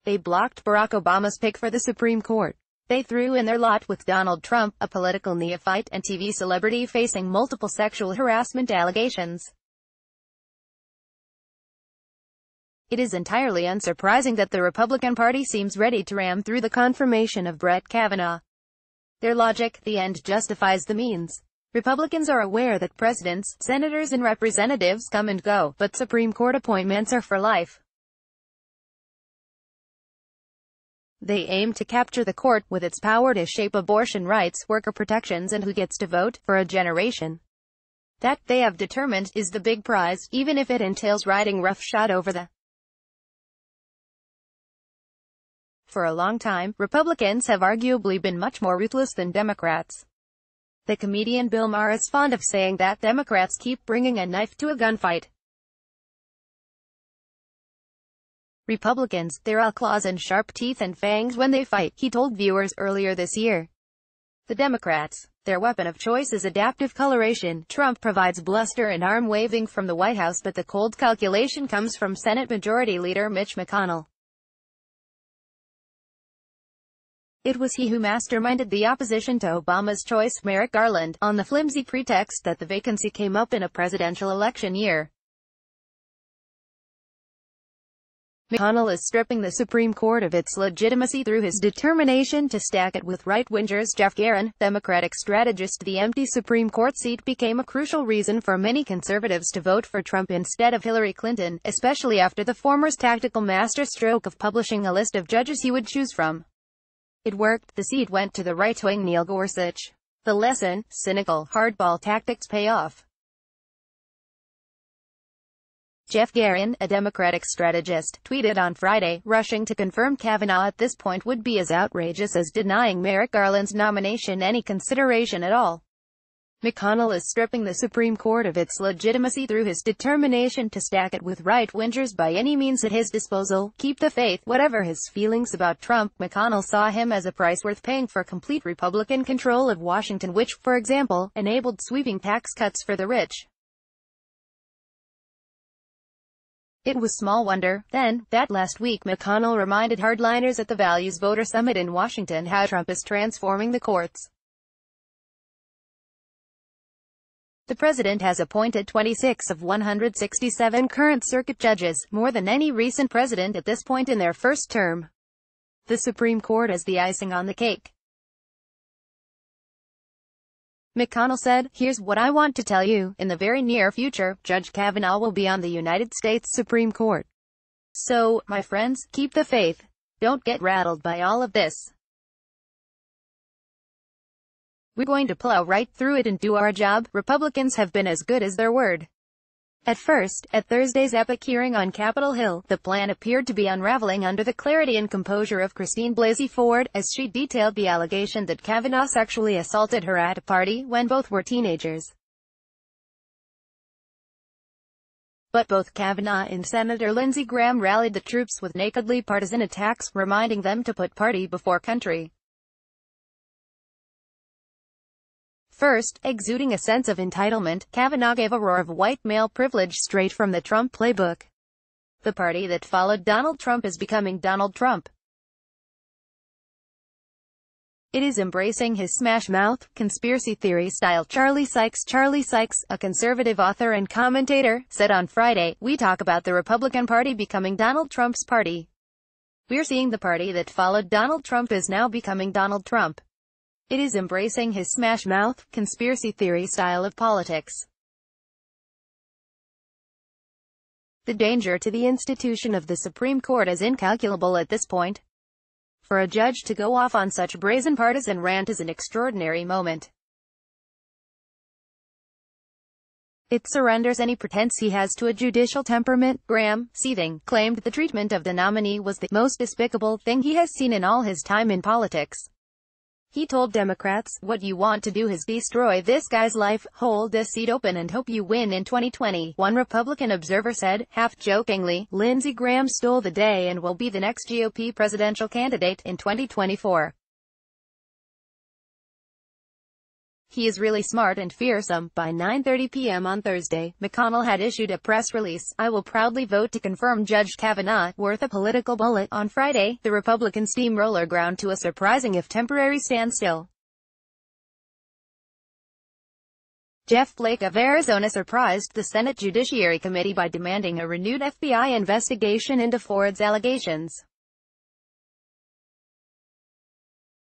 They blocked Barack Obama's pick for the Supreme Court. They threw in their lot with Donald Trump, a political neophyte and TV celebrity facing multiple sexual harassment allegations. It is entirely unsurprising that the Republican Party seems ready to ram through the confirmation of Brett Kavanaugh. Their logic, the end justifies the means. Republicans are aware that presidents, senators and representatives come and go, but Supreme Court appointments are for life. They aim to capture the court, with its power to shape abortion rights, worker protections and who gets to vote, for a generation. That, they have determined, is the big prize, even if it entails riding roughshod over the. For a long time, Republicans have arguably been much more ruthless than Democrats. The comedian Bill Maher is fond of saying that Democrats keep bringing a knife to a gunfight. Republicans, they're all claws and sharp teeth and fangs when they fight, he told viewers earlier this year. The Democrats, their weapon of choice is adaptive coloration. Trump provides bluster and arm-waving from the White House, but the cold calculation comes from Senate Majority Leader Mitch McConnell. It was he who masterminded the opposition to Obama's choice, Merrick Garland, on the flimsy pretext that the vacancy came up in a presidential election year. McConnell is stripping the Supreme Court of its legitimacy through his determination to stack it with right-wingers. Jeff Guerin, Democratic strategist. The empty Supreme Court seat became a crucial reason for many conservatives to vote for Trump instead of Hillary Clinton, especially after the former's tactical masterstroke of publishing a list of judges he would choose from. It worked. The seat went to the right-wing Neil Gorsuch. The lesson: cynical, hardball tactics pay off. Jeff Guerin, a Democratic strategist, tweeted on Friday, rushing to confirm Kavanaugh at this point would be as outrageous as denying Merrick Garland's nomination any consideration at all. McConnell is stripping the Supreme Court of its legitimacy through his determination to stack it with right-wingers by any means at his disposal. Keep the faith. Whatever his feelings about Trump, McConnell saw him as a price worth paying for complete Republican control of Washington, which, for example, enabled sweeping tax cuts for the rich. It was small wonder, then, that last week McConnell reminded hardliners at the Values Voter Summit in Washington how Trump is transforming the courts. The president has appointed 26 of 167 current circuit judges, more than any recent president at this point in their first term. The Supreme Court is the icing on the cake. McConnell said, "Here's what I want to tell you. In the very near future, Judge Kavanaugh will be on the United States Supreme Court. So, my friends, keep the faith. Don't get rattled by all of this. We're going to plow right through it and do our job." Republicans have been as good as their word. At first, at Thursday's epic hearing on Capitol Hill, the plan appeared to be unraveling under the clarity and composure of Christine Blasey Ford, as she detailed the allegation that Kavanaugh sexually assaulted her at a party when both were teenagers. But both Kavanaugh and Senator Lindsey Graham rallied the troops with nakedly partisan attacks, reminding them to put party before country. First, exuding a sense of entitlement, Kavanaugh gave a roar of white male privilege straight from the Trump playbook. The party that followed Donald Trump is becoming Donald Trump. It is embracing his smash-mouth, conspiracy theory-style Charlie Sykes. Charlie Sykes, a conservative author and commentator, said on Friday, "We talk about the Republican Party becoming Donald Trump's party. We're seeing the party that followed Donald Trump is now becoming Donald Trump. It is embracing his smash-mouth, conspiracy theory style of politics. The danger to the institution of the Supreme Court is incalculable at this point. For a judge to go off on such brazen partisan rant is an extraordinary moment. It surrenders any pretense he has to a judicial temperament." Graham, seething, claimed the treatment of the nominee was the most despicable thing he has seen in all his time in politics. He told Democrats, "What you want to do is destroy this guy's life, hold this seat open and hope you win in 2020. One Republican observer said, half-jokingly, "Lindsey Graham stole the day and will be the next GOP presidential candidate in 2024. He is really smart and fearsome. By 9:30 p.m. on Thursday, McConnell had issued a press release. I will proudly vote to confirm Judge Kavanaugh, worth a political bullet. On Friday, the Republican steamroller ground to a surprising if temporary standstill. Jeff Flake of Arizona surprised the Senate Judiciary Committee by demanding a renewed FBI investigation into Ford's allegations.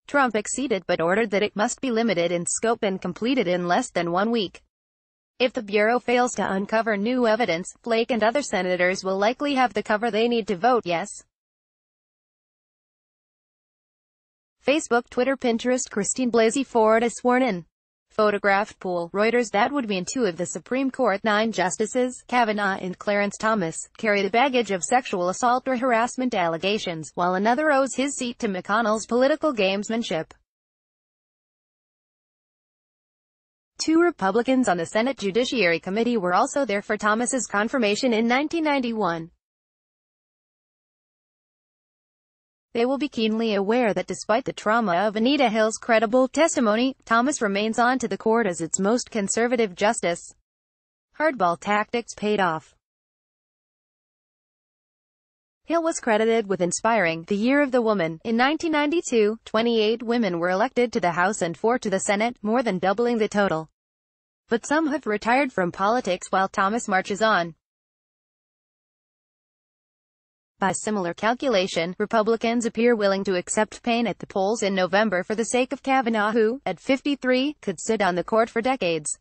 Trump acceded but ordered that it must be limited in scope and completed in less than 1 week. If the Bureau fails to uncover new evidence, Flake and other senators will likely have the cover they need to vote yes. Facebook, Twitter, Pinterest. Christine Blasey Ford is sworn in. Photographed pool. Reuters. That would mean 2 of the Supreme Court 9 justices, Kavanaugh and Clarence Thomas, carry the baggage of sexual assault or harassment allegations, while another owes his seat to McConnell's political gamesmanship. 2 Republicans on the Senate Judiciary Committee were also there for Thomas's confirmation in 1991. They will be keenly aware that despite the trauma of Anita Hill's credible testimony, Thomas remains on to the court as its most conservative justice. Hardball tactics paid off. Hill was credited with inspiring the Year of the Woman. In 1992, 28 women were elected to the House and 4 to the Senate, more than doubling the total. But some have retired from politics while Thomas marches on. By similar calculation, Republicans appear willing to accept pain at the polls in November for the sake of Kavanaugh who, at 53, could sit on the court for decades.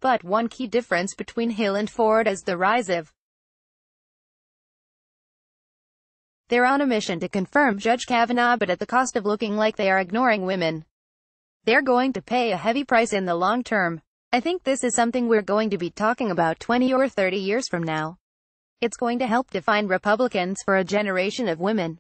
But one key difference between Hill and Ford is the rise of. They're on a mission to confirm Judge Kavanaugh but at the cost of looking like they are ignoring women. They're going to pay a heavy price in the long term. I think this is something we're going to be talking about 20 or 30 years from now. It's going to help define Republicans for a generation of women.